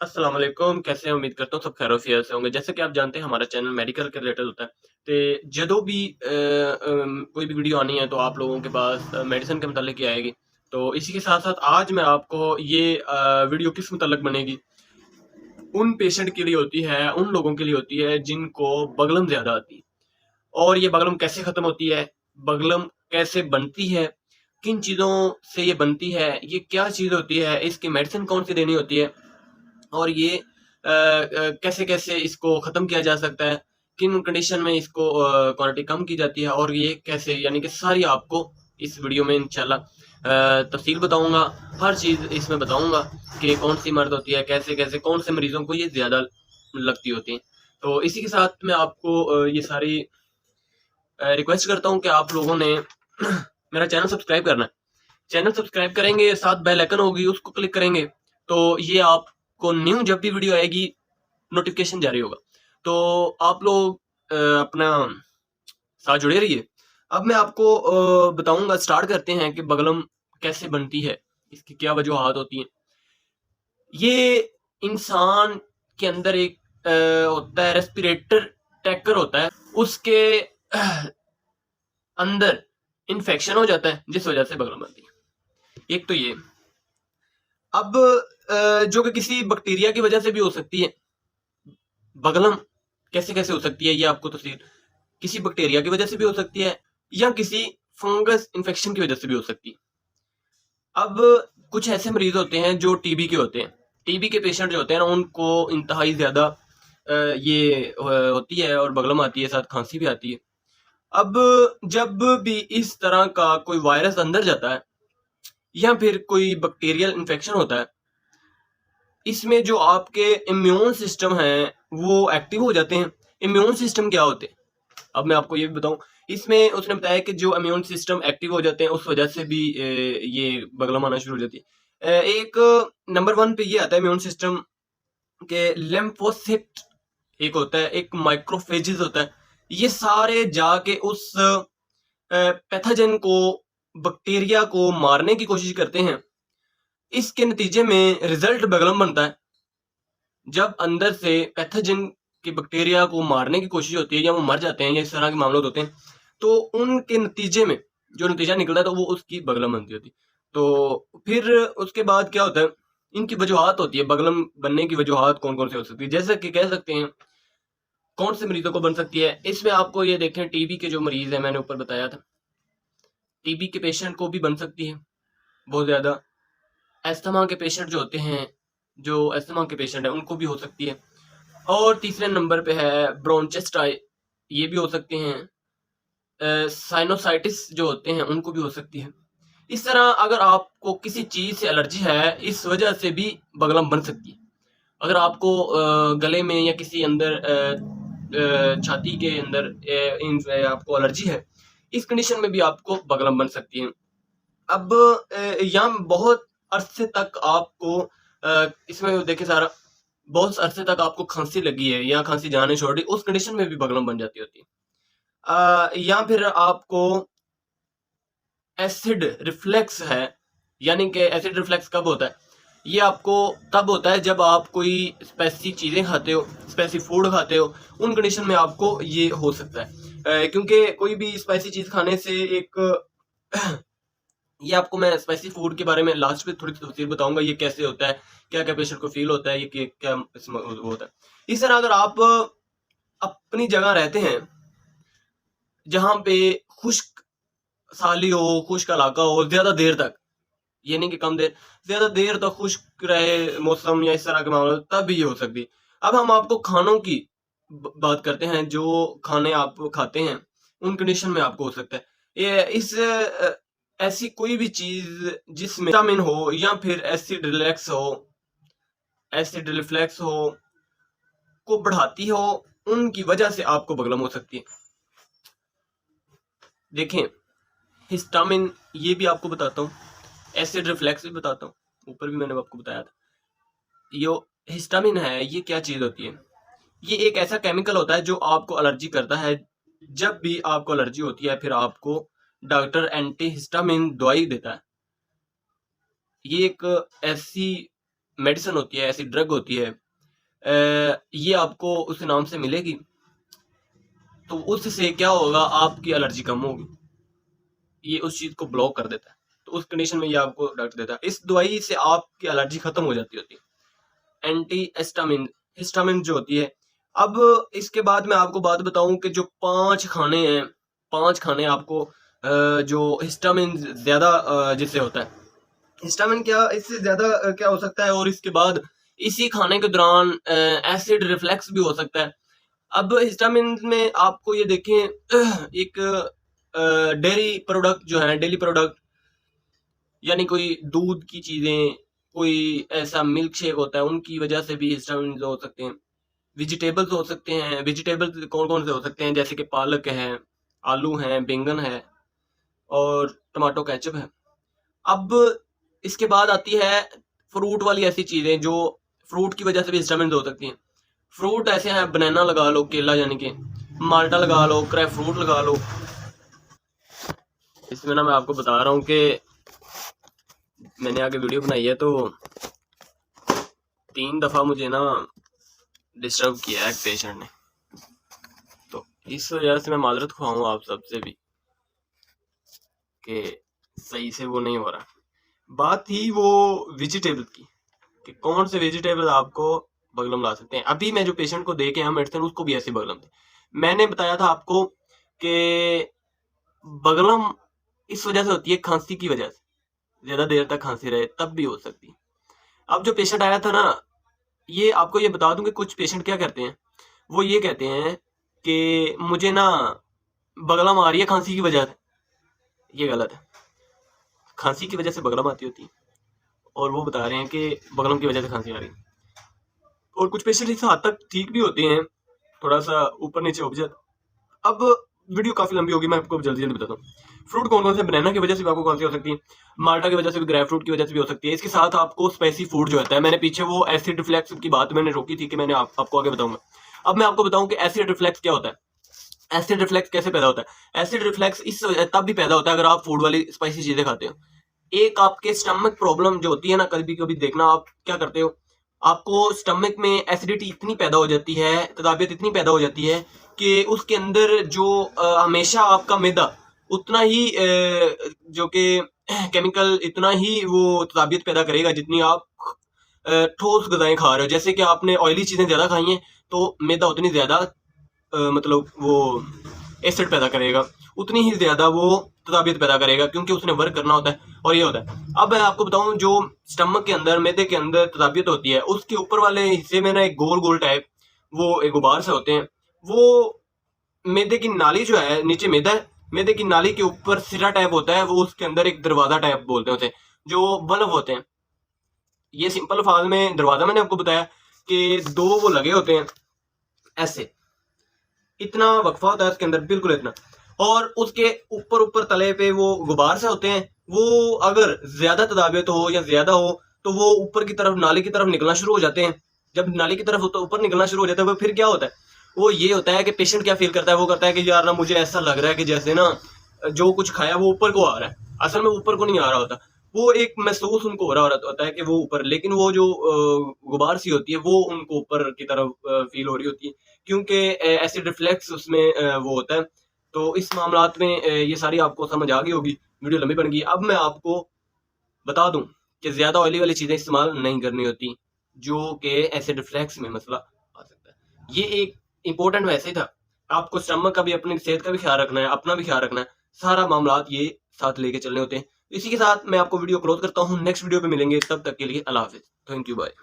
अस्सलाम वालेकुम, कैसे हैं? उम्मीद करता हूँ सब खैर-ओ-खैरियत से होंगे। जैसे कि आप जानते हैं हमारा चैनल मेडिकल के रिलेटेड होता है। ते जदों भी कोई भी वीडियो आनी है तो आप लोगों के पास मेडिसिन के मुतालिक ही आएगी। तो इसी के साथ-साथ आज मैं आपको ये वीडियो किस मुतल्लक बनेगी, उन पेशेंट के लिए होती है, उन लोगों के लिए होती है जिनको बगलम ज़्यादा आती है। और ये बगलम कैसे ख़त्म होती है, बगलम कैसे बनती है, किन चीज़ों से ये बनती है, ये क्या चीज़ होती है, इसकी मेडिसिन कौन-सी देनी होती है और ये कैसे-कैसे इसको ख़त्म किया जा सकता है, किन कंडीशन में इसको क्वांटिटी कम की जाती है और ये कैसे, यानी कि सारी आपको इस वीडियो में इंशाल्लाह तफ़सील बताऊँगा। हर चीज़ इसमें बताऊँगा कि कौन-सी मर्द होती है, कैसे-कैसे, कौन से मरीज़ों को ये ज़्यादा लगती होती हैं। तो इसी के साथ मैं आपको ये सारी रिक्वेस्ट करता हूँ कि आप लोगों ने मेरा चैनल सब्सक्राइब करना है। चैनल सब्सक्राइब करेंगे, साथ बेल आइकन होगी, उसको क्लिक करेंगे, तो ये आपको न्यू जब भी वीडियो आएगी, नोटिफ़िकेशन जारी होगा। तो आप लोग अपना साथ जुड़े रहिए। अब मैं आपको बताऊँगा, स्टार्ट करते हैं कि बगलम कैसे बनती है, इसकी क्या वजूहात होती हैं। ये इंसान के अंदर एक होता है रेस्पिरेटर ट्रैकर होता है, उसके अंदर इन्फेक्शन हो जाता है जिस वजह से बगलम बनती है। एक तो ये। अब जो कि किसी बैक्टीरिया की वजह से भी हो सकती है। बगलम कैसे-कैसे हो सकती है ये आपको तफसील, किसी बैक्टीरिया की वजह से भी हो सकती है या किसी फंगस इन्फेक्शन की वजह से भी हो सकती है। अब कुछ ऐसे मरीज होते हैं जो टीबी के होते हैं। टीबी के पेशेंट जो होते हैं ना, उनको इंतहाई ज़्यादा ये होती है और बगलम आती है, साथ खांसी भी आती है। अब जब भी इस तरह का कोई वायरस अंदर जाता है या फिर कोई बैक्टीरियल इन्फेक्शन होता है, इसमें जो आपके इम्यून सिस्टम हैं वो एक्टिव हो जाते हैं। इम्यून सिस्टम क्या होते हैं? अब मैं आपको ये भी बताऊँ, इसमें उसने बताया कि जो इम्यून सिस्टम एक्टिव हो जाते हैं उस वजह से भी ये बगलम आना शुरू हो जाती है। एक नंबर 1 पे ये आता है इम्यून सिस्टम के लिम्फोसिट एक होता है, एक माइक्रोफेजेस होता है। ये सारे जाके उस पैथोजन को, बैक्टीरिया को मारने की कोशिश करते हैं। इसके नतीजे में रिजल्ट बगलम बनता है। जब अंदर से पैथोजन के बैक्टीरिया को मारने की कोशिश होती है या वो मर जाते हैं या इस तरह के मामले होते हैं, तो उनके नतीजे में जो नतीजा निकलता है तो वो उसकी बगलम बनती होती है। तो फिर उसके बाद क्या होता है, इनकी वजूहात होती है, बगलम बनने की वजूहात कौन-कौन सी हो सकती है। जैसे कि कह सकते हैं कौन से मरीजों को बन सकती है, इसमें आपको ये देखें, टीबी के जो मरीज हैं मैंने ऊपर बताया था, टीबी के पेशेंट को भी बन सकती है बहुत ज़्यादा। अस्थमा के पेशेंट जो होते हैं, जो अस्थमा के पेशेंट हैं उनको भी हो सकती है। और तीसरे नंबर पे है ब्रोंचिटिस, ये भी हो सकते हैं। साइनोसाइटिस जो होते हैं उनको भी हो सकती है। इस तरह अगर आपको किसी चीज़ से एलर्जी है, इस वजह से भी बगलम बन सकती है। अगर आपको गले में या किसी अंदर छाती के अंदर आपको एलर्जी है, इस कंडीशन में भी आपको बगलम बन सकती है। अब यहाँ बहुत अरसे तक आपको इसमें देखिए सारा, बहुत अरसे तक आपको खांसी लगी है या खांसी जाने छोड़ दी, उस कंडीशन में भी बगलम बन जाती होती है। या फिर आपको एसिड रिफ्लेक्स है, यानी कि एसिड रिफ्लेक्स कब होता है? ये आपको तब होता है जब आप कोई स्पाइसी चीज़ें खाते हो, स्पाइसी फूड खाते हो, उन कंडीशन में आपको ये हो सकता है। क्योंकि कोई भी स्पाइसी चीज़ खाने से एक ये आपको मैं स्पाइसी फूड के बारे में लास्ट में थोड़ी तफसील बताऊँगा, ये कैसे होता है, क्या-क्या पेशेंट को फ़ील होता है, ये क्या इसमें वो होता है। इस तरह अगर आप अपनी जगह रहते हैं, जहाँ पे खुश्क साली हो, खुश्क इलाका हो ज़्यादा देर तक, ये नहीं कि कम देर, ज़्यादा देर तक खुश्क रहे मौसम या इस तरह के मामले, तब भी ये हो सकती है। अब हम आपको खानों की बात करते हैं, जो खाने आप खाते हैं, उन कंडीशन में आपको हो सकता है। ये ऐसी कोई भी चीज़ जिसमें विटामिन हो या फिर एसिड रिफ्लेक्स हो, को बढ़ाती हो, उनकी वजह से आपको बगलम हो सकती है। देखें, हिस्टामिन ये भी आपको बताता हूँ, एसिड रिफ्लेक्स भी बताता हूँ, ऊपर भी मैंने आपको बताया था। यो हिस्टामिन है, ये क्या चीज़ होती है? ये एक ऐसा केमिकल होता है जो आपको एलर्जी करता है। जब भी आपको एलर्जी होती है, फिर आपको डॉक्टर एंटी हिस्टामिन दवाई देता है। ये एक ऐसी मेडिसिन होती है, ऐसी ड्रग होती है, ये आपको उस नाम से मिलेगी, तो उससे क्या होगा, आपकी एलर्जी कम होगी, ये उस चीज को ब्लॉक कर देता है। तो उस कंडीशन में ये आपको डॉक्टर देता है। इस दवाई से आपकी एलर्जी खत्म हो जाती होती है, एंटी हिस्टामिन, हिस्टामिन जो होती है। अब इसके बाद मैं आपको बात बताऊं कि जो 5 खाने हैं, 5 खाने आपको जो हिस्टामिन ज्यादा जिससे होता है, हिस्टामिन क्या इससे ज्यादा क्या हो सकता है, और इसके बाद इसी खाने के दौरान एसिड रिफ्लेक्स भी हो सकता है। अब हिस्टामिन में आपको ये देखें, एक डेयरी प्रोडक्ट जो है, डेली प्रोडक्ट यानी कोई दूध की चीजें, कोई ऐसा मिल्क शेक होता है, उनकी वजह से भी हिस्टामिन हो सकते हैं। वेजिटेबल्स हो सकते हैं, वेजिटेबल्स कौन कौन से हो सकते हैं, जैसे कि पालक है, आलू है, बैंगन है और टमाटो केचप है। अब इसके बाद आती है फ्रूट वाली ऐसी चीजें जो फ्रूट की वजह से भी हिस्टामिन हो सकती हैं। फ्रूट ऐसे हैं, बनाना लगा लो, केला यानी कि माल्टा लगा लो, क्रैप फ्रूट लगा लो। इसमें ना मैं आपको बता रहा हूँ कि मैंने आगे वीडियो बनाई है तो 3 दफा मुझे ना डिस्टर्ब किया है एक पेशेंट ने, तो इस वजह से मैं माजरत खुआऊँ आप सबसे भी कि सही से वो नहीं हो रहा। बात थी वो वेजिटेबल की कि कौन से वेजिटेबल आपको बगलम ला सकते हैं। अभी मैं जो पेशेंट को दे के आया मेडिसिन, उसको भी ऐसी बगलम थी। मैंने बताया था आपको कि बगलम इस वजह से होती है, खांसी की वजह से, ज्यादा देर तक खांसी रहे तब भी हो सकती है। अब जो पेशेंट आया था ना, ये आपको ये बता दूं कि कुछ पेशेंट क्या करते हैं, वो ये कहते हैं कि मुझे ना बगलम आ रही है खांसी की वजह से। ये गलत है, खांसी की वजह से बगलम आती होती है, और वो बता रहे हैं कि बगलम की वजह से खांसी आ रही है। और कुछ पेशेंट इस हद तक ठीक भी होते हैं, थोड़ा सा ऊपर नीचे हो जाता। अब वीडियो काफी लंबी होगी, मैं आपको जल्दी जल्दी बताता हूँ। फ्रूट कौन कौन से, बनाना की वजह से भी आपको कौन सी हो सकती है, माल्टा की वजह से भी, ग्रेप फ्रूट की वजह से भी हो सकती है। इसके साथ आपको स्पाइसी फूड जो होता है, मैंने पीछे वो एसिड रिफ्लेक्स की बात मैंने रोकी थी कि मैंने आपको आगे बताऊंगा। अब मैं आपको बताऊं कि एसिड रिफ्लेक्स क्या होता है, एसिड रिफ्लेक्स कैसे पैदा होता है। एसिड रिफ्लेक्स इस तब भी पैदा होता है अगर आप फूड वाली स्पाइसी चीजें खाते हो। एक आपके स्टमक प्रॉब्लम जो होती है ना, कभी कभी देखना आप क्या करते हो, आपको स्टमक में एसिडिटी इतनी पैदा हो जाती है, तदाबियत इतनी पैदा हो जाती है कि उसके अंदर जो हमेशा आपका मैदा उतना ही जो कि केमिकल इतना ही वो तदाबियत पैदा करेगा जितनी आप ठोस गजाएं खा रहे हो। जैसे कि आपने ऑयली चीजें ज्यादा खाई हैं तो मैदा उतनी ज्यादा मतलब वो एसिड पैदा करेगा, उतनी ही ज्यादा वो तदाबियत पैदा करेगा, क्योंकि उसने वर्क करना होता है और ये होता है। अब मैं आपको बताऊं, जो स्टमक के अंदर मैदे के अंदर तदाबियत होती है, उसके ऊपर वाले हिस्से में ना एक गोल गोल टाइप वो एक गुबार से होते हैं। वो मैदे की नाली जो है, नीचे मैदा है, मैदे की नाली के ऊपर सिरा टाइप होता है, वो उसके अंदर एक दरवाजा टाइप बोलते होते हैं, जो बल्ब होते हैं। ये सिंपल अल्फाज में दरवाजा मैंने आपको बताया कि 2 वो लगे होते हैं ऐसे, इतना वक्फा होता है उसके अंदर, बिल्कुल इतना। और उसके ऊपर ऊपर तले पे वो गुबार से होते हैं। वो अगर ज्यादा तदाबियत हो या ज्यादा हो तो वो ऊपर की तरफ नाली की तरफ निकलना शुरू हो जाते हैं। जब नाली की तरफ ऊपर निकलना शुरू हो जाता है, वो फिर क्या होता है, वो ये होता है कि पेशेंट क्या फील करता है, वो करता है कि यार ना मुझे ऐसा लग रहा है कि जैसे ना जो कुछ खाया वो ऊपर को आ रहा है, असल में ऊपर को नहीं आ रहा होता। वो एक महसूस उनको हो रहा होता है कि वो ऊपर, लेकिन वो जो गुबार सी होती है वो उनको ऊपर की तरफ फील हो रही होती है, क्योंकि एसिड रिफ्लेक्स उसमें वो होता है। तो इस मामलात में ये सारी आपको समझ आ गई होगी, वीडियो लंबी बन गई। अब मैं आपको बता दूं कि ज्यादा ऑयली वाली चीजें इस्तेमाल नहीं करनी होती, जो कि एसिड रिफ्लेक्स में मसला आ सकता है। ये एक इंपॉर्टेंट वैसे था, आपको स्टमक का भी, अपनी सेहत का भी ख्याल रखना है, अपना भी ख्याल रखना है, सारा मामलात ये साथ लेके चलने होते हैं। इसी के साथ मैं आपको वीडियो क्लोज करता हूँ, नेक्स्ट वीडियो पे मिलेंगे, तब तक के लिए अल्लाह हाफिज, थैंक यू, बाय।